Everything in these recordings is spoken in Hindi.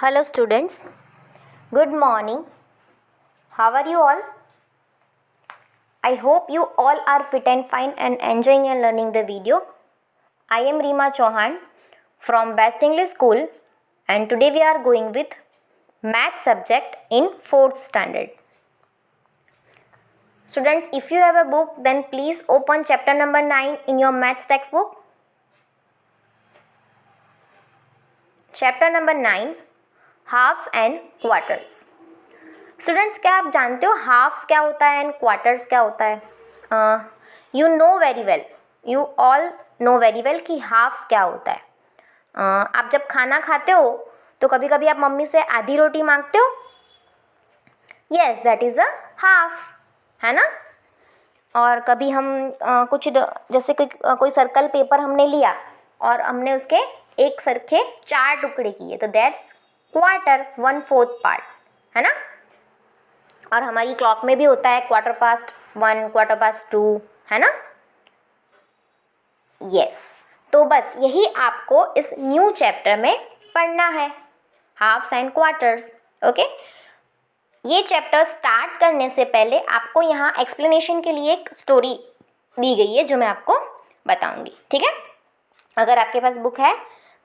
Hello students, good morning. How are you all? I hope you all are fit and fine and enjoying and learning the video. I am Reema Chauhan from Best English School and today we are going with math subject in 4th standard. Students, if you have a book then please open chapter number 9 in your maths textbook. Chapter number 9, halves and quarters. Students, क्या आप जानते हो हाफ्स क्या होता है एंड क्वार्टर्स क्या होता है? You all know very well कि हाफ्स क्या होता है. आप जब खाना खाते हो तो कभी कभी आप मम्मी से आधी रोटी मांगते हो. Yes, that is a half, है ना. और कभी हम कुछ जैसे कोई सर्कल पेपर हमने लिया और हमने उसके एक सर के 4 टुकड़े किए तो दैट्स क्वार्टर, 1/4 पार्ट, है ना. और हमारी क्लॉक में भी होता है 1/4, 1/4, है ना. यस, तो बस यही आपको इस न्यू चैप्टर में पढ़ना है, हाफ्स एंड क्वार्टर्स. ओके, ये चैप्टर स्टार्ट करने से पहले आपको यहाँ एक्सप्लेनेशन के लिए एक स्टोरी दी गई है जो मैं आपको बताऊंगी. ठीक है, अगर आपके पास बुक है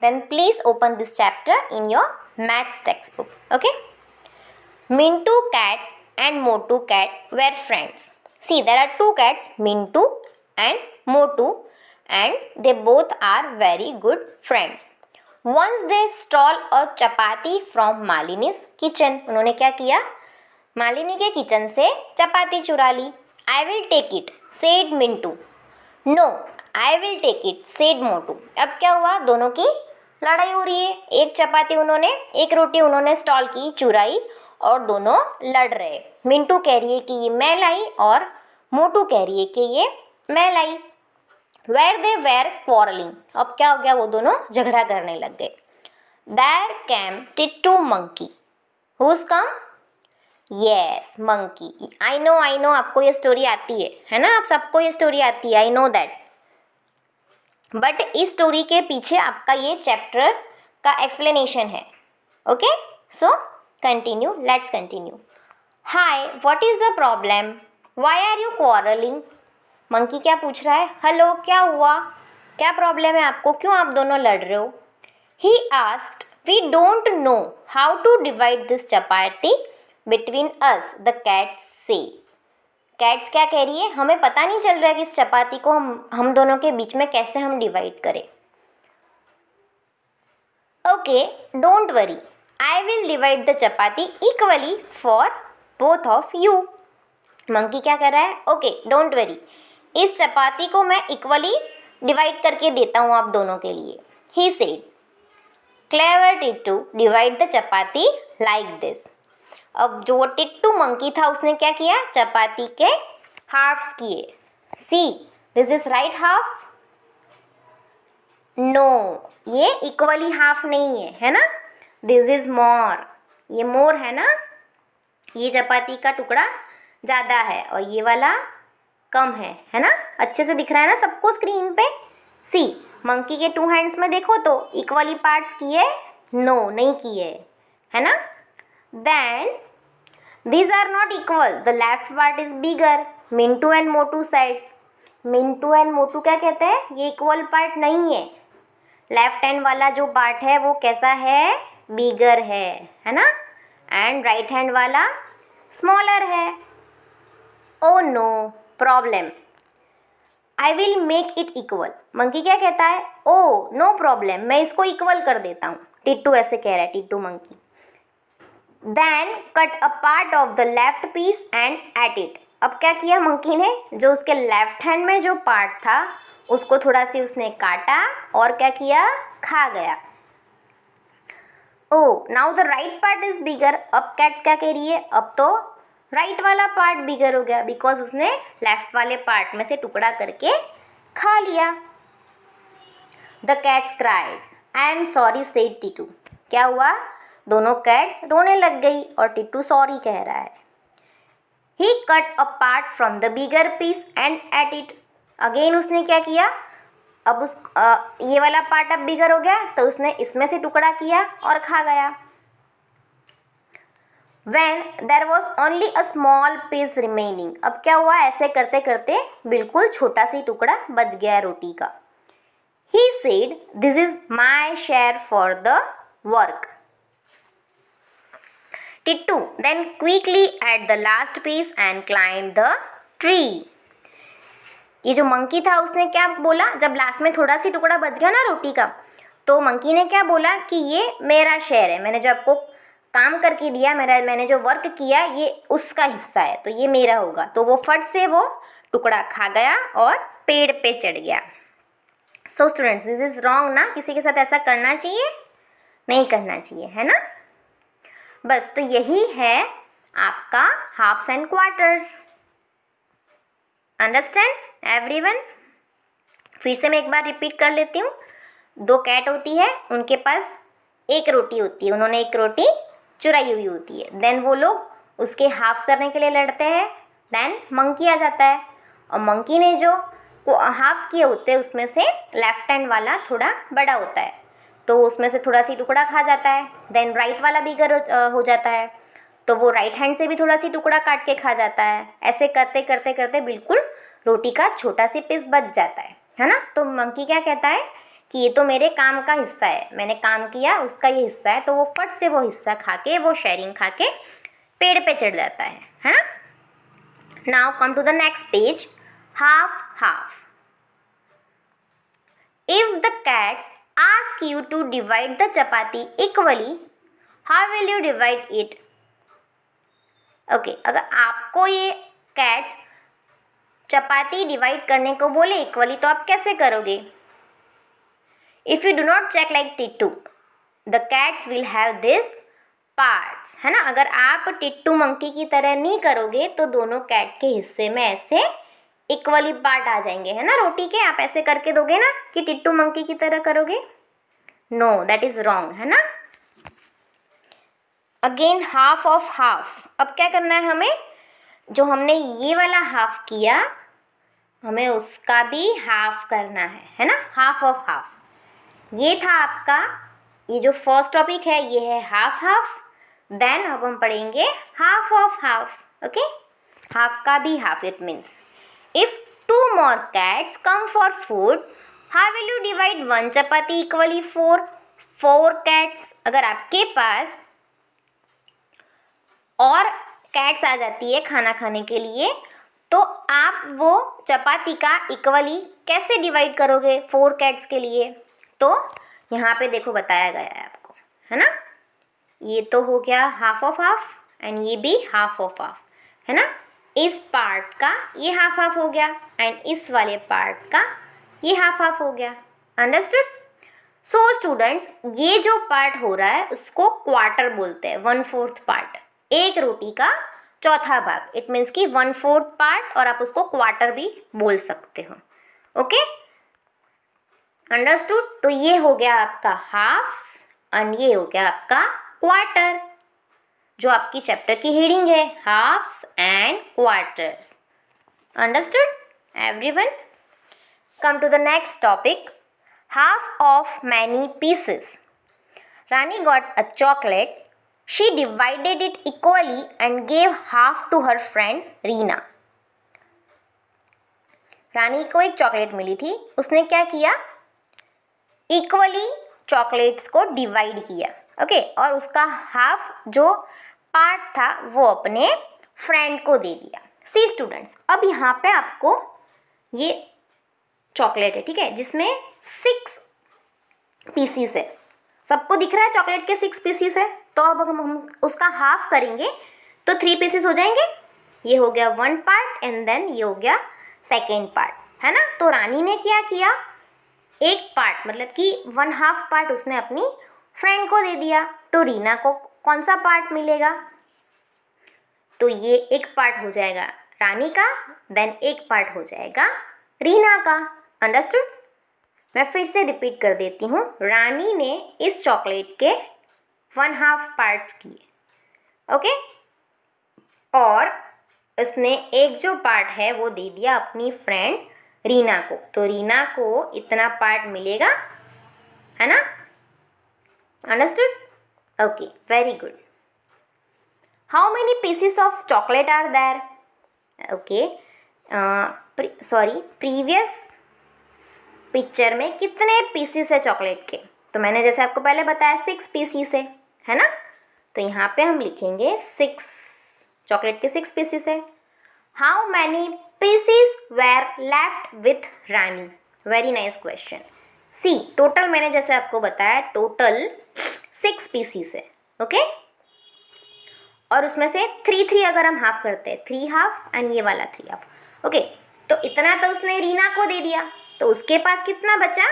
then please open this chapter in your maths textbook. Okay, Mintu cat and Motu cat were friends. See, there are 2 cats, Mintu and Motu, and they both are very good friends. Once they stole a chapati from Malini's kitchen. उन्होंने क्या किया? मालिनी के किचन से चपाती चुरा ली. I will take it, said Mintu. No, I will take it, said Motu. अब क्या हुआ? दोनों की लड़ाई हो रही है. एक रोटी उन्होंने स्टॉल की, चुराई, और दोनों लड़ रहे. मिंटू कह रही है कि ये मैं लाई और मोटू कह रही है कि ये मैं लाई. Where they were quarrelling. अब क्या हो गया? वो दोनों झगड़ा करने लग गए. There came Tittu monkey. Who's come? Yes, monkey. I know आपको ये स्टोरी आती है ना. आप सबको ये स्टोरी आती है, आई नो दैट. बट इस स्टोरी के पीछे आपका ये चैप्टर का एक्सप्लेनेशन है. Okay, so continue, let's continue. Hi, what is the problem? Why are you quarrelling? Monkey क्या पूछ रहा है? हेलो, क्या हुआ? क्या प्रॉब्लम है आपको? क्यों आप दोनों लड़ रहे हो? He asked, we don't know how to divide this chapati between us, the cats से. कैट्स क्या कह रही है? हमें पता नहीं चल रहा है कि इस चपाती को हम दोनों के बीच में कैसे हम डिवाइड करें. Okay, don't worry, I will divide the chapati equally for both of you. Monkey क्या कर रहा है? ओके, डोंट वरी, इस चपाती को मैं इक्वली डिवाइड करके देता हूँ आप दोनों के लिए. He said. Clever Tittu divide the chapati like this. अब जो टिट्टू मंकी था उसने क्या किया? चपाती के हाफ्स किए. See, this is right halves. No, ये इक्वली हाफ नहीं है ना. This is more. ये मोर है ना. ये चपाती का टुकड़ा ज़्यादा है और ये वाला कम है ना. अच्छे से दिख रहा है ना सबको स्क्रीन पे. सी, मंकी के 2 हैंड्स में देखो तो इक्वली पार्ट्स किए? नो, नहीं किए, है ना. Then these are not equal. The left part is bigger. Mintu and Motu said. Mintu and Motu क्या कहते हैं? ये इक्वल पार्ट नहीं है. लेफ्ट हैंड वाला जो पार्ट है वो कैसा है? बिगर है ना. एंड राइट हैंड वाला स्मॉलर है. Oh no problem, I will make it equal. Monkey क्या कहता है? ओ नो प्रॉब्लम, मैं इसको इक्वल कर देता हूँ. टिट्टू ऐसे कह रहा है, Tittu monkey. Then cut a part of the left piece and ate it. अब क्या किया मंकी ने? जो उसके लेफ्ट हैंड में जो पार्ट था उसको थोड़ा सी उसने काटा और क्या किया? खा गया. Oh, now the right part is bigger. अब कैट्स क्या कह रही है? अब तो राइट वाला पार्ट बिगर हो गया बिकॉज उसने लेफ्ट वाले पार्ट में से टुकड़ा करके खा लिया. The cats cried. I am sorry, said Tittu. क्या हुआ? दोनों कैट्स रोने लग गई और टिट्टू सॉरी कह रहा है. He cut a part from the bigger piece and ate it. Again उसने क्या किया? अब ये वाला पार्ट अब बिगर हो गया तो उसने इसमें से टुकड़ा किया और खा गया. When there was only a small piece remaining, अब क्या हुआ, ऐसे करते करते बिल्कुल छोटा सी टुकड़ा बच गया रोटी का. He said, "This is my share for the work." Tittu then quickly ate the last piece and climbed the tree. ये जो मंकी था उसने क्या बोला, जब लास्ट में थोड़ा सी टुकड़ा बच गया ना रोटी का, तो मंकी ने क्या बोला कि ये मेरा शेयर है, मैंने जो आपको काम करके दिया, मैंने जो वर्क किया ये उसका हिस्सा है, तो ये मेरा होगा. तो वो फट से वो टुकड़ा खा गया और पेड़ पे चढ़ गया. So students, this is wrong ना, किसी के साथ ऐसा करना चाहिए नहीं करना चाहिए, है ना. बस तो यही है आपका halves and quarters. Understand everyone. फिर से मैं एक बार रिपीट कर लेती हूँ. 2 कैट होती है, उनके पास एक रोटी होती है, उन्होंने एक रोटी चुराई हुई होती है. देन वो लोग उसके हाफ्स करने के लिए लड़ते हैं. देन मंकी आ जाता है और मंकी ने जो हाफ्स किए होते हैं उसमें से लेफ्ट हैंड वाला थोड़ा बड़ा होता है, तो उसमें से थोड़ा सी टुकड़ा खा जाता है. देन राइट वाला बिगर हो जाता है, तो वो राइट हैंड से भी थोड़ा सी टुकड़ा काट के खा जाता है. ऐसे करते करते करते बिल्कुल रोटी का छोटा सी पीस बच जाता है ना. तो मंकी क्या कहता है कि ये तो मेरे काम का हिस्सा है, मैंने काम किया उसका ये हिस्सा है. तो वो फट से वो हिस्सा खा के, वो शेयरिंग खा के पेड़ पे चढ़ जाता है ना. Now come to the next page. Half half. If the cats ask you to divide the chapati equally, how will you divide it? Okay, अगर आपको ये कैट्स चपाती डिवाइड करने को बोले इक्वली, तो आप कैसे करोगे? If you do not check like Tittu, the cats will have this parts, है ना. अगर आप टिट्टू मंकी की तरह नहीं करोगे तो दोनों कैट के हिस्से में ऐसे इक्वली पार्ट आ जाएंगे, है ना, रोटी के. आप ऐसे करके दोगे ना कि टिट्टू मंकी की तरह करोगे? नो, दैट इज रॉन्ग, है ना. Again half of half. अब क्या करना है हमें, जो हमने ये वाला हाफ किया हमें उसका भी हाफ करना है ना. Half of half. ये था आपका, ये जो फर्स्ट टॉपिक है ये है हाफ हाफ. देन अब हम पढ़ेंगे half of half. Okay, half का भी half. It means if 2 more cats come for food, how will you divide 1 chapati equally 4 cats. अगर आपके पास और कैट्स आ जाती है खाना खाने के लिए, तो आप वो चपाती का इक्वली कैसे डिवाइड करोगे 4 कैट्स के लिए? तो यहाँ पे देखो बताया गया है आपको, है ना. ये तो हो गया हाफ ऑफ हाफ एंड ये भी हाफ ऑफ हाफ, है ना. इस पार्ट का ये हाफ हाफ हो गया एंड इस वाले पार्ट का ये हाफ हाफ हो गया. अंडरस्टूड. सो स्टूडेंट्स, ये जो पार्ट हो रहा है उसको क्वार्टर बोलते हैं. 1/4 पार्ट, एक रोटी का चौथा भाग. इट मीन्स कि 1/4 पार्ट, और आप उसको क्वार्टर भी बोल सकते हो. Okay, understood. तो ये हो गया आपका हाफ्स एंड ये हो गया आपका क्वार्टर, जो आपकी चैप्टर की हेडिंग है, halves and quarters. Understood everyone. Come to the next topic. Half of many pieces. Rani got a chocolate. She divided it equally and gave half to her friend Reena. Rani को एक चॉकलेट मिली थी, उसने क्या किया, इक्वली चॉकलेट्स को डिवाइड किया. ओके, और उसका हाफ जो पार्ट था वो अपने फ्रेंड को दे दिया. सी स्टूडेंट्स, अब यहाँ पे आपको ये चॉकलेट है, ठीक है, जिसमें 6 पीसीस है. सबको दिख रहा है चॉकलेट के 6 पीसीस है. तो अब हम उसका हाफ करेंगे तो 3 पीसीस हो जाएंगे. ये हो गया 1 पार्ट एंड देन ये हो गया 2nd पार्ट, है ना. तो रानी ने क्या किया, एक पार्ट मतलब कि 1/2 पार्ट उसने अपनी फ्रेंड को दे दिया. तो रीना को कौन सा पार्ट मिलेगा, तो ये एक पार्ट हो जाएगा रानी का, देन एक पार्ट हो जाएगा रीना का. अंडरस्टूड. मैं फिर से रिपीट कर देती हूँ. रानी ने इस चॉकलेट के 1/2 पार्ट्स किए, ओके, और उसने एक जो पार्ट है वो दे दिया अपनी फ्रेंड रीना को. तो रीना को इतना पार्ट मिलेगा, है ना. Understood. Okay, very good. How many pieces of chocolate are there? Okay, previous picture में कितने पीसीस है चॉकलेट के? तो मैंने जैसे आपको पहले बताया 6 पीसीस है ना? तो यहाँ पे हम लिखेंगे 6, चॉकलेट के 6 पीसीस है। How many pieces were left with Rani? Very nice question. See, total मैंने जैसे आपको बताया टोटल 6 पीसीस है, ओके? और उसमें से 3 अगर हम हाफ करते हैं, 3 हाफ एंड ये वाला 3 हाफ, ओके? तो इतना तो उसने रीना को दे दिया, तो उसके पास कितना बचा?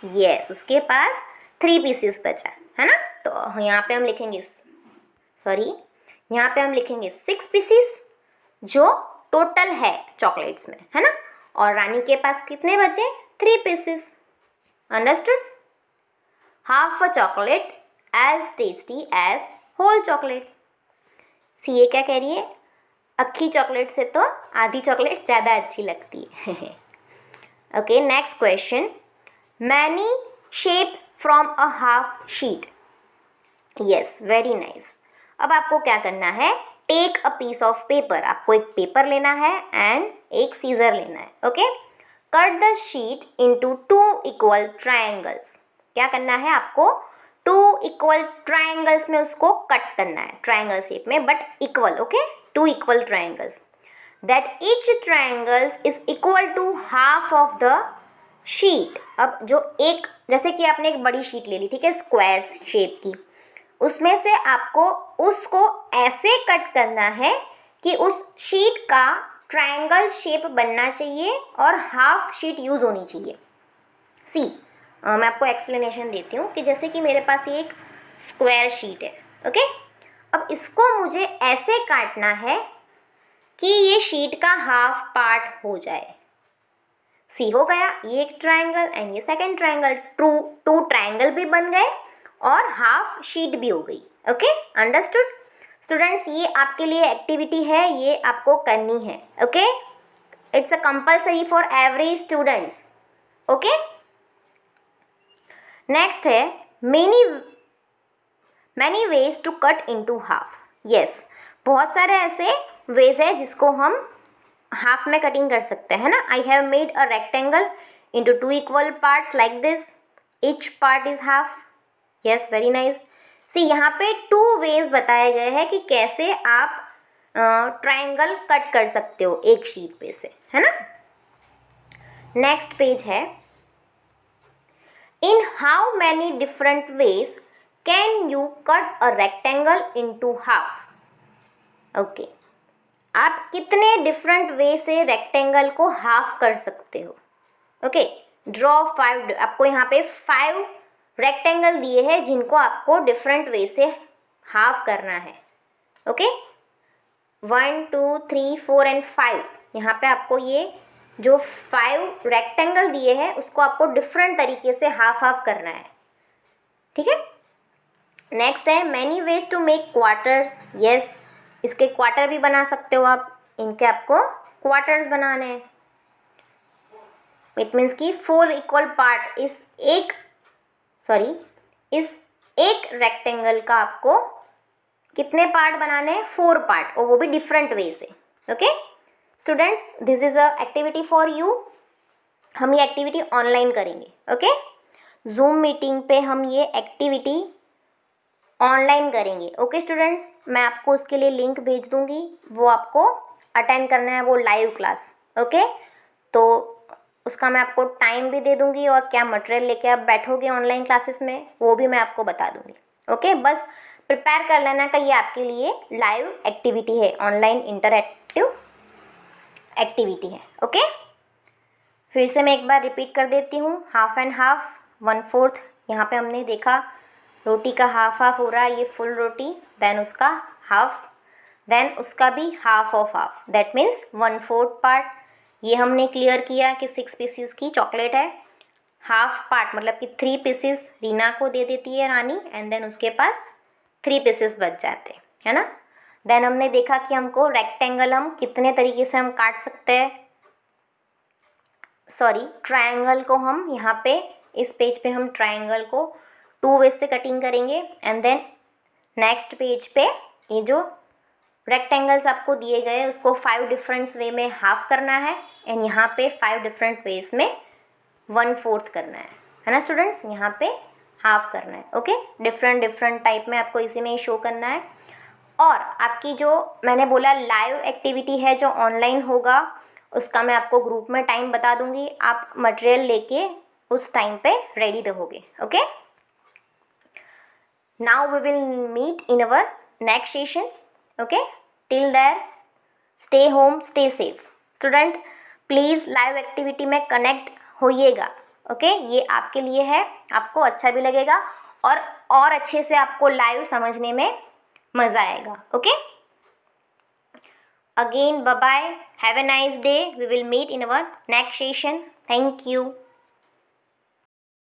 यस, उसके पास 3 पीसीस बचा, है ना? तो यहाँ पे हम लिखेंगे, यहाँ पे हम लिखेंगे 6 पीसीस जो टोटल है चॉकलेट्स में, है ना? और रानी के पास कितने बचे? 3 pieces. Understood? Half a chocolate as tasty as whole chocolate. See, ये क्या कह रही है? अक्खी चॉकलेट से तो आधी चॉकलेट ज़्यादा अच्छी लगती है। Okay, next question. Many shapes from a half sheet. Yes, very nice. अब आपको क्या करना है? Take a piece of paper, आपको एक पेपर लेना है एंड एक सीजर लेना है, okay? Cut the sheet into 2 equal triangles. क्या करना है आपको? 2 इक्वल ट्रायंगल्स में उसको कट करना है, ट्रायंगल शेप में, but equal, okay? 2 equal triangles that each triangles is equal to half of the sheet. अब जो एक, जैसे कि आपने एक बड़ी शीट ले ली, ठीक है, स्क्वायर शेप की, उसमें से आपको उसको ऐसे कट करना है कि उस शीट का ट्रायंगल शेप बनना चाहिए और हाफ शीट यूज़ होनी चाहिए। सी, मैं आपको एक्सप्लेनेशन देती हूँ कि जैसे कि मेरे पास ये एक स्क्वायर शीट है, ओके? अब इसको मुझे ऐसे काटना है कि ये शीट का हाफ पार्ट हो जाए। सी, हो गया ये एक ट्रायंगल एंड ये सेकंड ट्रायंगल, टू ट्रायंगल भी बन गए और हाफ शीट भी हो गई, ओके? अंडरस्टूड? स्टूडेंट्स, ये आपके लिए एक्टिविटी है, ये आपको करनी है, okay? It's a compulsory for every students, okay? Next है many ways to cut into half. Yes, बहुत सारे ऐसे वेज है जिसको हम हाफ में कटिंग कर सकते हैं ना। I have made a rectangle into 2 equal parts like this, each part is half. Yes, very nice. See, यहाँ पे 2 वेज बताए गए हैं कि कैसे आप ट्रायंगल कट कर सकते हो एक शीट पे से, है ना? नेक्स्ट पेज है, in how many different ways can you cut a rectangle into half? Okay, आप कितने डिफरेंट वे से रेक्टेंगल को हाफ कर सकते हो? ओके, ड्रॉ 5, आपको यहाँ पे 5 रेक्टेंगल दिए हैं जिनको आपको डिफरेंट वे से हाफ करना है, ओके? 1 2 3 4 एंड 5, यहाँ पे आपको ये जो 5 रेक्टेंगल दिए हैं उसको आपको डिफरेंट तरीके से हाफ करना है, ठीक है? नेक्स्ट है many ways to make quarters. Yes, इसके क्वार्टर भी बना सकते हो आप, इनके आपको क्वार्टर्स बनाने हैं। इट मीन्स कि 4 इक्वल पार्ट इस एक रेक्टेंगल का आपको कितने पार्ट बनाने हैं? 4 पार्ट, और वो भी डिफरेंट वे से, okay? Students, this is a activity for you. हम ये एक्टिविटी ऑनलाइन करेंगे, ओके? जूम मीटिंग पे हम ये एक्टिविटी ऑनलाइन करेंगे, ओके स्टूडेंट्स? मैं आपको उसके लिए लिंक भेज दूंगी, वो आपको अटेंड करना है, वो लाइव क्लास, ओके? तो उसका मैं आपको टाइम भी दे दूंगी और क्या मटेरियल लेके आप बैठोगे ऑनलाइन क्लासेस में वो भी मैं आपको बता दूंगी, ओके? बस प्रिपेयर कर लेना कि ये आपके लिए लाइव एक्टिविटी है, ऑनलाइन इंटरएक्टिव एक्टिविटी है, ओके? फिर से मैं एक बार रिपीट कर देती हूँ, हाफ एंड हाफ, 1/4। यहाँ पे हमने देखा रोटी का हाफ हो रहा है, ये फुल रोटी, देन उसका हाफ, देन उसका भी half of half, that means 1/4 part. ये हमने क्लियर किया कि 6 पीसीस की चॉकलेट है, हाफ पार्ट मतलब कि 3 पीसीस रीना को दे देती है रानी, एंड देन उसके पास 3 पीसीस बच जाते हैं, है ना? देन हमने देखा कि हमको रेक्टेंगल हम कितने तरीके से हम काट सकते हैं, ट्रायंगल को हम यहाँ पे इस पेज पे हम ट्रायंगल को 2 वे से कटिंग करेंगे, एंड देन नेक्स्ट पेज पे ये जो रेक्टेंगल्स आपको दिए गए, उसको 5 डिफरेंट वे में हाफ करना है एंड यहाँ पे 5 डिफरेंट वेज में 1/4 करना है ना स्टूडेंट्स, यहाँ पे हाफ करना है। ओके, डिफरेंट टाइप में आपको इसी में शो करना है। और आपकी जो मैंने बोला लाइव एक्टिविटी है जो ऑनलाइन होगा, उसका मैं आपको ग्रुप में टाइम बता दूंगी, आप मटेरियल लेके उस टाइम पे रेडी रहोगे। Okay, now we will meet in our next session. Okay, till there stay home, stay safe. Student please live activity में कनेक्ट होइएगा। ओके, ये आपके लिए है, आपको अच्छा भी लगेगा और अच्छे से आपको लाइव समझने में मज़ा आएगा। Okay, again bye bye, have a nice day, we will meet in our next session. Thank you.